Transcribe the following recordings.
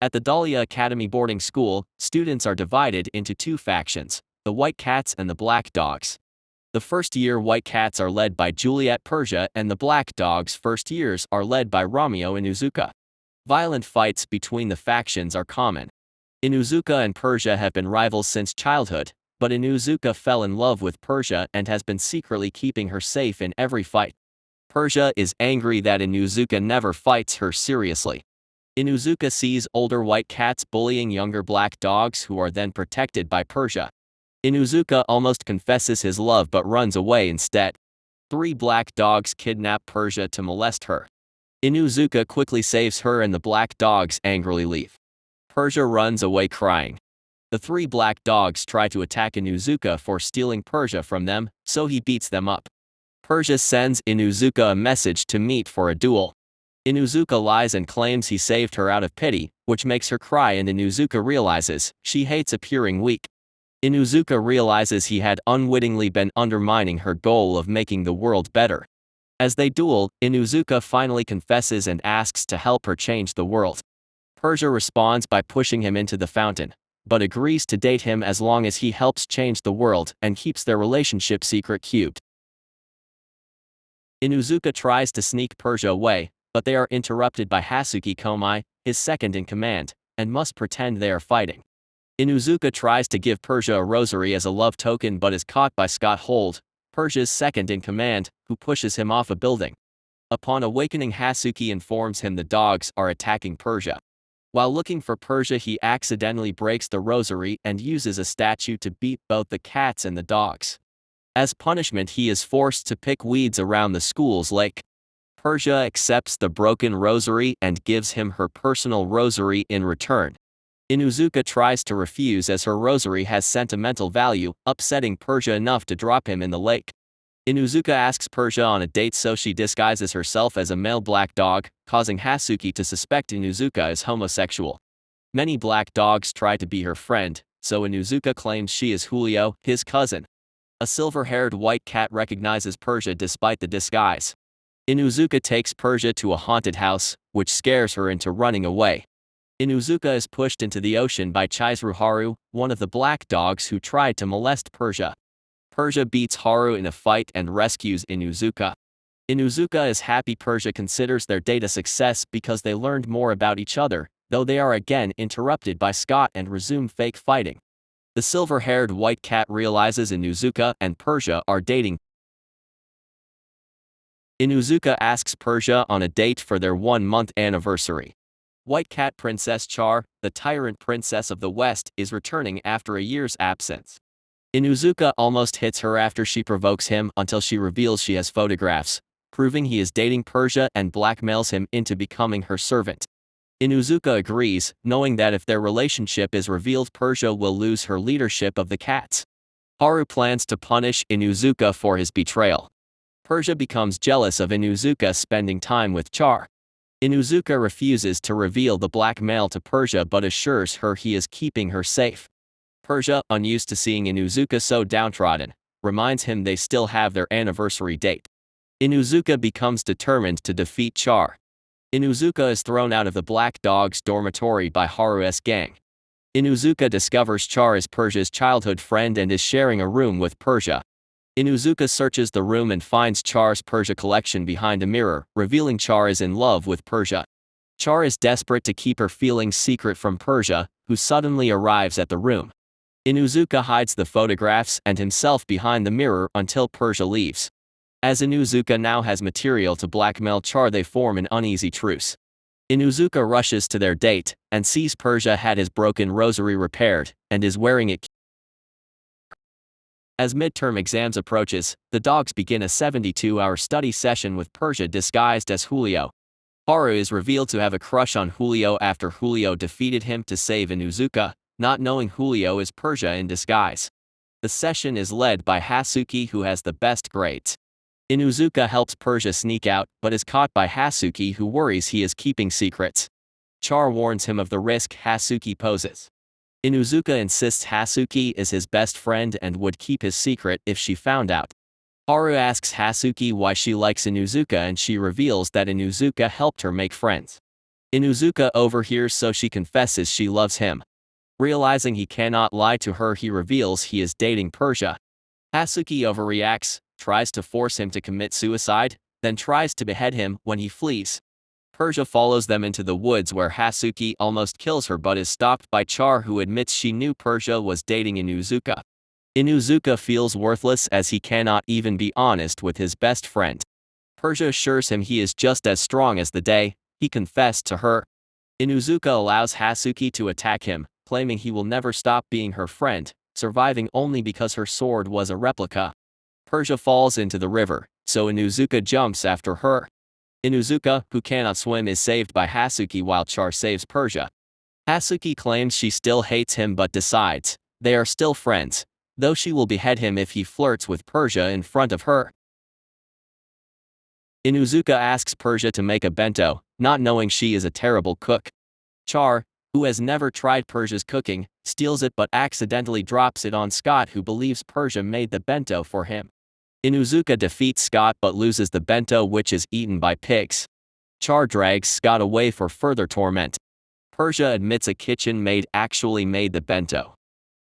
At the Dahlia Academy boarding school, students are divided into two factions, the White Cats and the Black Dogs. The first-year White Cats are led by Juliet Persia and the Black Dogs' first years are led by Romio and Inuzuka. Violent fights between the factions are common. Inuzuka and Persia have been rivals since childhood, but Inuzuka fell in love with Persia and has been secretly keeping her safe in every fight. Persia is angry that Inuzuka never fights her seriously. Inuzuka sees older white cats bullying younger black dogs who are then protected by Persia. Inuzuka almost confesses his love but runs away instead. 3 black dogs kidnap Persia to molest her. Inuzuka quickly saves her and the black dogs angrily leave. Persia runs away crying. The 3 black dogs try to attack Inuzuka for stealing Persia from them, so he beats them up. Persia sends Inuzuka a message to meet for a duel. Inuzuka lies and claims he saved her out of pity, which makes her cry, and Inuzuka realizes she hates appearing weak. Inuzuka realizes he had unwittingly been undermining her goal of making the world better. As they duel, Inuzuka finally confesses and asks to help her change the world. Persia responds by pushing him into the fountain, but agrees to date him as long as he helps change the world and keeps their relationship secret cubed. Inuzuka tries to sneak Persia away, but they are interrupted by Hasuki Komai, his second in command, and must pretend they are fighting. Inuzuka tries to give Persia a rosary as a love token but is caught by Scott Hold, Persia's second in command, who pushes him off a building. Upon awakening, Hasuki informs him the dogs are attacking Persia. While looking for Persia, he accidentally breaks the rosary and uses a statue to beat both the cats and the dogs. As punishment, he is forced to pick weeds around the school's lake. Persia accepts the broken rosary and gives him her personal rosary in return. Inuzuka tries to refuse as her rosary has sentimental value, upsetting Persia enough to drop him in the lake. Inuzuka asks Persia on a date, so she disguises herself as a male black dog, causing Hasuki to suspect Inuzuka is homosexual. Many black dogs try to be her friend, so Inuzuka claims she is Julio, his cousin. A silver-haired white cat recognizes Persia despite the disguise. Inuzuka takes Persia to a haunted house, which scares her into running away. Inuzuka is pushed into the ocean by Chizuru Haru, one of the black dogs who tried to molest Persia. Persia beats Haru in a fight and rescues Inuzuka. Inuzuka is happy Persia considers their date a success because they learned more about each other, though they are again interrupted by Scott and resume fake fighting. The silver-haired white cat realizes Inuzuka and Persia are dating. Inuzuka asks Persia on a date for their 1-month anniversary. White Cat Princess Char, the tyrant princess of the West, is returning after a year's absence. Inuzuka almost hits her after she provokes him until she reveals she has photographs, proving he is dating Persia, and blackmails him into becoming her servant. Inuzuka agrees, knowing that if their relationship is revealed, Persia will lose her leadership of the cats. Haru plans to punish Inuzuka for his betrayal. Persia becomes jealous of Inuzuka spending time with Char. Inuzuka refuses to reveal the blackmail to Persia but assures her he is keeping her safe. Persia, unused to seeing Inuzuka so downtrodden, reminds him they still have their anniversary date. Inuzuka becomes determined to defeat Char. Inuzuka is thrown out of the black dog's dormitory by Haru's gang. Inuzuka discovers Char is Persia's childhood friend and is sharing a room with Persia. Inuzuka searches the room and finds Char's Persia collection behind a mirror, revealing Char is in love with Persia. Char is desperate to keep her feelings secret from Persia, who suddenly arrives at the room. Inuzuka hides the photographs and himself behind the mirror until Persia leaves. As Inuzuka now has material to blackmail Char, they form an uneasy truce. Inuzuka rushes to their date, and sees Persia had his broken rosary repaired, and is wearing it. As midterm exams approaches, the dogs begin a 72-hour study session with Persia disguised as Julio. Haru is revealed to have a crush on Julio after Julio defeated him to save Inuzuka, not knowing Julio is Persia in disguise. The session is led by Hasuki, who has the best grades. Inuzuka helps Persia sneak out, but is caught by Hasuki, who worries he is keeping secrets. Char warns him of the risk Hasuki poses. Inuzuka insists Hasuki is his best friend and would keep his secret if she found out. Haru asks Hasuki why she likes Inuzuka, and she reveals that Inuzuka helped her make friends. Inuzuka overhears, so she confesses she loves him. Realizing he cannot lie to her, he reveals he is dating Persia. Hasuki overreacts, tries to force him to commit suicide, then tries to behead him when he flees. Persia follows them into the woods, where Hasuki almost kills her but is stopped by Char, who admits she knew Persia was dating Inuzuka. Inuzuka feels worthless as he cannot even be honest with his best friend. Persia assures him he is just as strong as the day he confessed to her. Inuzuka allows Hasuki to attack him, claiming he will never stop being her friend, surviving only because her sword was a replica. Persia falls into the river, so Inuzuka jumps after her. Inuzuka, who cannot swim, is saved by Hasuki while Char saves Persia. Hasuki claims she still hates him but decides they are still friends, though she will behead him if he flirts with Persia in front of her. Inuzuka asks Persia to make a bento, not knowing she is a terrible cook. Char, who has never tried Persia's cooking, steals it but accidentally drops it on Scott, who believes Persia made the bento for him. Inuzuka defeats Scott but loses the bento, which is eaten by pigs. Char drags Scott away for further torment. Persia admits a kitchen maid actually made the bento.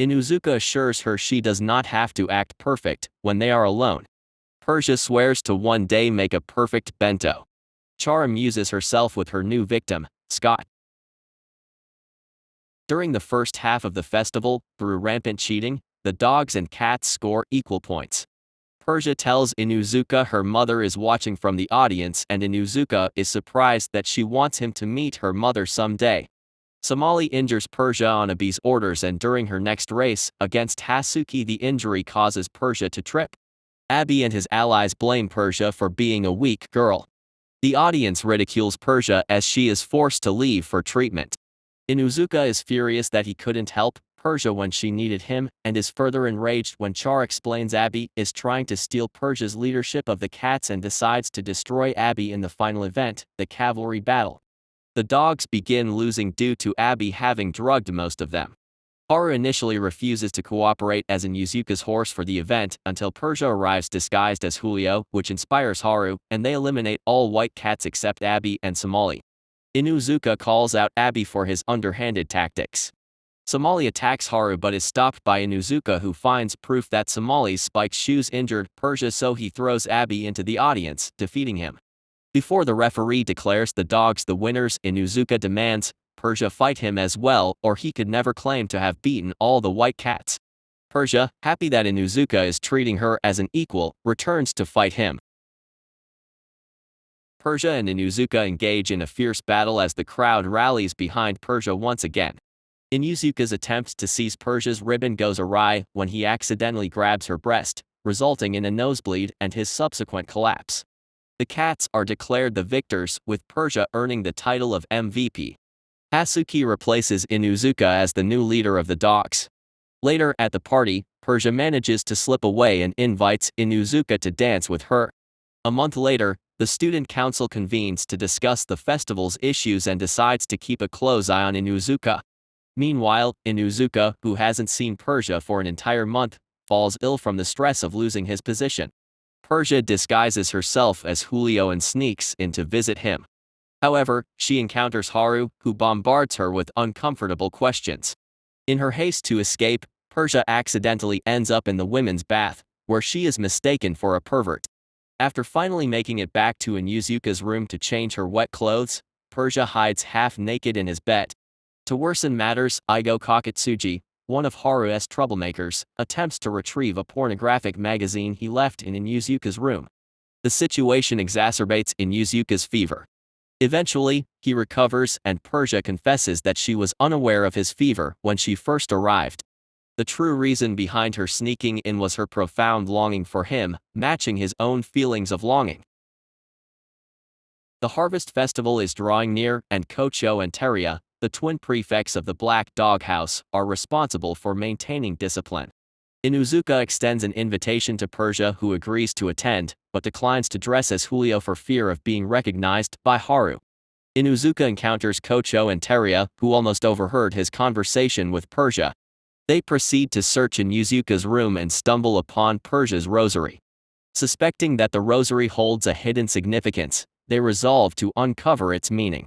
Inuzuka assures her she does not have to act perfect when they are alone. Persia swears to one day make a perfect bento. Char amuses herself with her new victim, Scott. During the first half of the festival, through rampant cheating, the dogs and cats score equal points. Persia tells Inuzuka her mother is watching from the audience, and Inuzuka is surprised that she wants him to meet her mother someday. Somali injures Persia on Abi's orders, and during her next race against Hasuki, the injury causes Persia to trip. Abi and his allies blame Persia for being a weak girl. The audience ridicules Persia as she is forced to leave for treatment. Inuzuka is furious that he couldn't help Persia when she needed him, and is further enraged when Char explains Abi is trying to steal Persia's leadership of the cats and decides to destroy Abi in the final event, the cavalry battle. The dogs begin losing due to Abi having drugged most of them. Haru initially refuses to cooperate as Inuzuka's horse for the event until Persia arrives disguised as Julio, which inspires Haru, and they eliminate all white cats except Abi and Somali. Inuzuka calls out Abi for his underhanded tactics. Somali attacks Haru but is stopped by Inuzuka, who finds proof that Somali's spiked shoes injured Persia, so he throws Abi into the audience, defeating him. Before the referee declares the dogs the winners, Inuzuka demands Persia fight him as well, or he could never claim to have beaten all the white cats. Persia, happy that Inuzuka is treating her as an equal, returns to fight him. Persia and Inuzuka engage in a fierce battle as the crowd rallies behind Persia once again. Inuzuka's attempt to seize Persia's ribbon goes awry when he accidentally grabs her breast, resulting in a nosebleed and his subsequent collapse. The cats are declared the victors, with Persia earning the title of MVP. Hasuki replaces Inuzuka as the new leader of the dogs. Later at the party, Persia manages to slip away and invites Inuzuka to dance with her. A month later, the student council convenes to discuss the festival's issues and decides to keep a close eye on Inuzuka. Meanwhile, Inuzuka, who hasn't seen Persia for an entire month, falls ill from the stress of losing his position. Persia disguises herself as Julio and sneaks in to visit him. However, she encounters Haru, who bombards her with uncomfortable questions. In her haste to escape, Persia accidentally ends up in the women's bath, where she is mistaken for a pervert. After finally making it back to Inuzuka's room to change her wet clothes, Persia hides half-naked in his bed. To worsen matters, Igo Kakatsuji, one of Haru's troublemakers, attempts to retrieve a pornographic magazine he left in Inuzuka's room. The situation exacerbates Inuzuka's fever. Eventually, he recovers and Persia confesses that she was unaware of his fever when she first arrived. The true reason behind her sneaking in was her profound longing for him, matching his own feelings of longing. The Harvest Festival is drawing near, and Kocho and Teria, the twin prefects of the Black Dog House, are responsible for maintaining discipline. Inuzuka extends an invitation to Persia, who agrees to attend, but declines to dress as Julio for fear of being recognized by Haru. Inuzuka encounters Kocho and Teria, who almost overheard his conversation with Persia. They proceed to search Inuzuka's room and stumble upon Persia's rosary. Suspecting that the rosary holds a hidden significance, they resolve to uncover its meaning.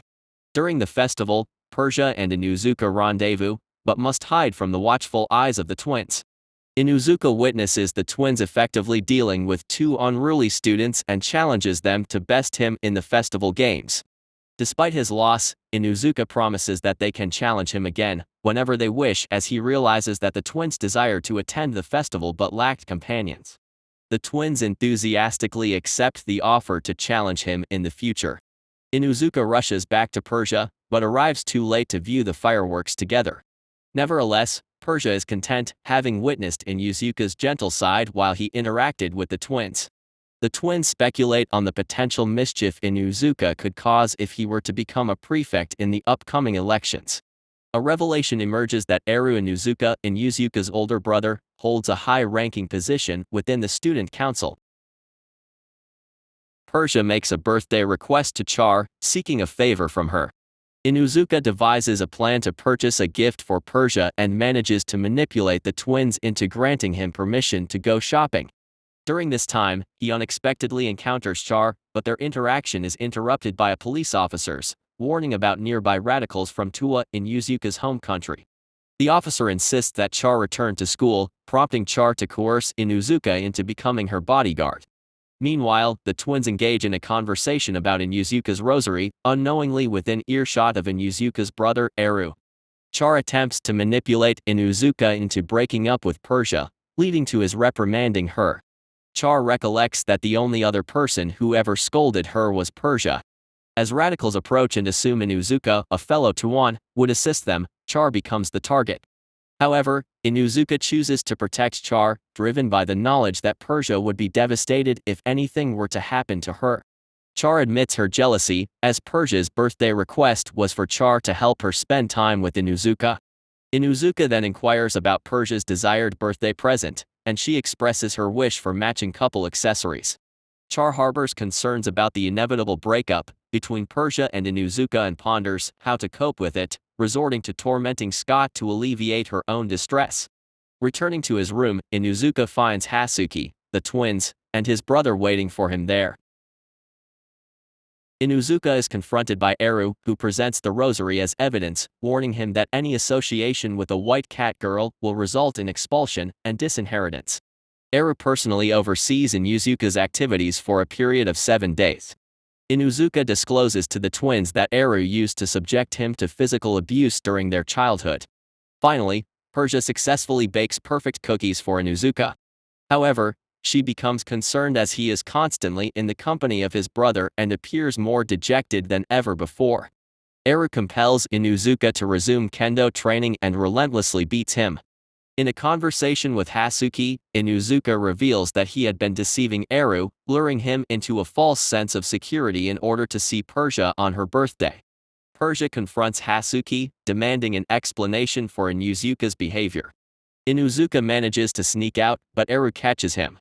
During the festival, Persia and Inuzuka rendezvous, but must hide from the watchful eyes of the twins. Inuzuka witnesses the twins effectively dealing with two unruly students and challenges them to best him in the festival games. Despite his loss, Inuzuka promises that they can challenge him again, whenever they wish, as he realizes that the twins desired to attend the festival but lacked companions. The twins enthusiastically accept the offer to challenge him in the future. Inuzuka rushes back to Persia, but arrives too late to view the fireworks together. Nevertheless, Persia is content, having witnessed Inuzuka's gentle side while he interacted with the twins. The twins speculate on the potential mischief Inuzuka could cause if he were to become a prefect in the upcoming elections. A revelation emerges that Eru Inuzuka's older brother, holds a high-ranking position within the student council. Persia makes a birthday request to Char, seeking a favor from her. Inuzuka devises a plan to purchase a gift for Persia and manages to manipulate the twins into granting him permission to go shopping. During this time, he unexpectedly encounters Char, but their interaction is interrupted by police officers, warning about nearby radicals from Touwa, Inuzuka's home country. The officer insists that Char return to school, prompting Char to coerce Inuzuka into becoming her bodyguard. Meanwhile, the twins engage in a conversation about Inuzuka's rosary, unknowingly within earshot of Inuzuka's brother, Eru. Char attempts to manipulate Inuzuka into breaking up with Persia, leading to his reprimanding her. Char recollects that the only other person who ever scolded her was Persia. As radicals approach and assume Inuzuka, a fellow Touwan, would assist them, Char becomes the target. However, Inuzuka chooses to protect Char, driven by the knowledge that Persia would be devastated if anything were to happen to her. Char admits her jealousy, as Persia's birthday request was for Char to help her spend time with Inuzuka. Inuzuka then inquires about Persia's desired birthday present, and she expresses her wish for matching couple accessories. Char harbors concerns about the inevitable breakup between Persia and Inuzuka and ponders how to cope with it, resorting to tormenting Scott to alleviate her own distress. Returning to his room, Inuzuka finds Hasuki, the twins, and his brother waiting for him there. Inuzuka is confronted by Eru, who presents the rosary as evidence, warning him that any association with a white cat girl will result in expulsion and disinheritance. Eru personally oversees Inuzuka's activities for a period of 7 days. Inuzuka discloses to the twins that Eru used to subject him to physical abuse during their childhood. Finally, Persia successfully bakes perfect cookies for Inuzuka. However, she becomes concerned as he is constantly in the company of his brother and appears more dejected than ever before. Eru compels Inuzuka to resume kendo training and relentlessly beats him. In a conversation with Hasuki, Inuzuka reveals that he had been deceiving Eru, luring him into a false sense of security in order to see Persia on her birthday. Persia confronts Hasuki, demanding an explanation for Inuzuka's behavior. Inuzuka manages to sneak out, but Eru catches him.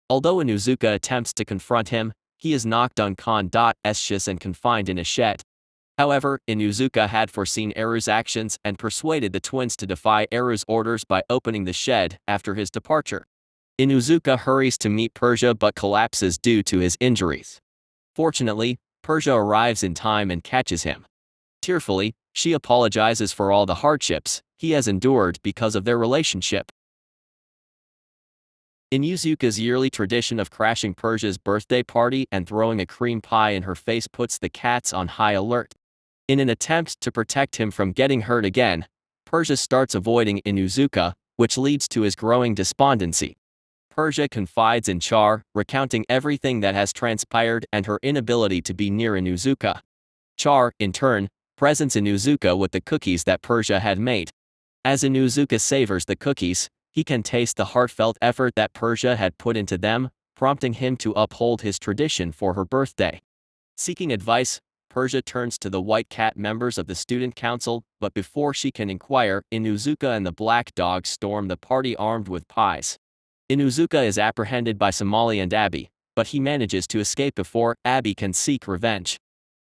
Although Inuzuka attempts to confront him, he is knocked unconscious and confined in a shed. However, Inuzuka had foreseen Eru's actions and persuaded the twins to defy Eru's orders by opening the shed after his departure. Inuzuka hurries to meet Persia but collapses due to his injuries. Fortunately, Persia arrives in time and catches him. Tearfully, she apologizes for all the hardships he has endured because of their relationship. Inuzuka's yearly tradition of crashing Persia's birthday party and throwing a cream pie in her face puts the cats on high alert. In an attempt to protect him from getting hurt again, Persia starts avoiding Inuzuka, which leads to his growing despondency. Persia confides in Char, recounting everything that has transpired and her inability to be near Inuzuka. Char, in turn, presents Inuzuka with the cookies that Persia had made. As Inuzuka savors the cookies, he can taste the heartfelt effort that Persia had put into them, prompting him to uphold his tradition for her birthday. Seeking advice, Persia turns to the white cat members of the student council, but before she can inquire, Inuzuka and the black dog storm the party armed with pies. Inuzuka is apprehended by Somali and Abby, but he manages to escape before Abby can seek revenge.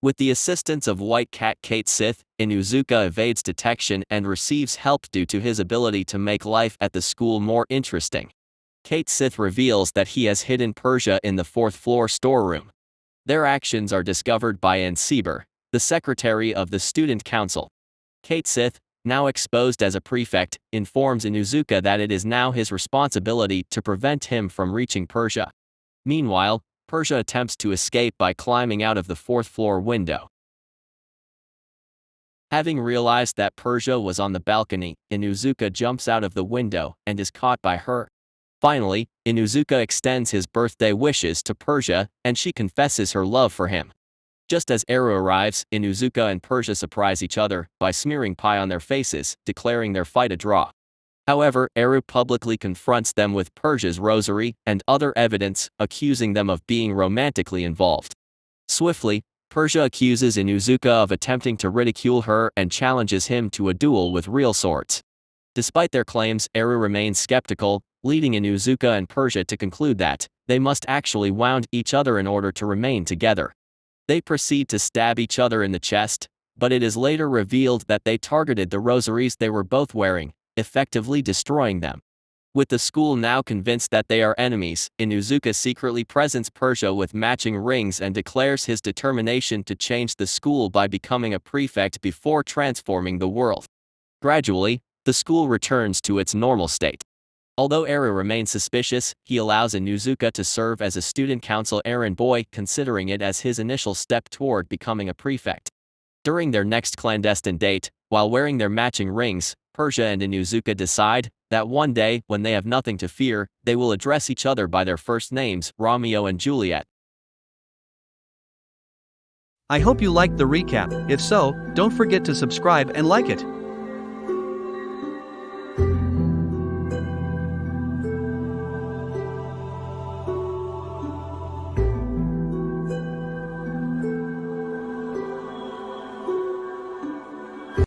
With the assistance of white cat Kate Sith, Inuzuka evades detection and receives help due to his ability to make life at the school more interesting. Kate Sith reveals that he has hidden Persia in the 4th-floor storeroom. Their actions are discovered by Anseber, the secretary of the student council. Kate Sith, now exposed as a prefect, informs Inuzuka that it is now his responsibility to prevent him from reaching Persia. Meanwhile, Persia attempts to escape by climbing out of the fourth-floor window. Having realized that Persia was on the balcony, Inuzuka jumps out of the window and is caught by her. Finally, Inuzuka extends his birthday wishes to Persia, and she confesses her love for him. Just as Eru arrives, Inuzuka and Persia surprise each other by smearing pie on their faces, declaring their fight a draw. However, Eru publicly confronts them with Persia's rosary and other evidence, accusing them of being romantically involved. Swiftly, Persia accuses Inuzuka of attempting to ridicule her and challenges him to a duel with real swords. Despite their claims, Eru remains skeptical, leading Inuzuka and Persia to conclude that they must actually wound each other in order to remain together. They proceed to stab each other in the chest, but it is later revealed that they targeted the rosaries they were both wearing, effectively destroying them. With the school now convinced that they are enemies, Inuzuka secretly presents Persia with matching rings and declares his determination to change the school by becoming a prefect before transforming the world. Gradually, the school returns to its normal state. Although Eru remains suspicious, he allows Inuzuka to serve as a student council errand boy, considering it as his initial step toward becoming a prefect. During their next clandestine date, while wearing their matching rings, Persia and Inuzuka decide that one day, when they have nothing to fear, they will address each other by their first names, Romeo and Juliet. I hope you liked the recap. If so, don't forget to subscribe and like it.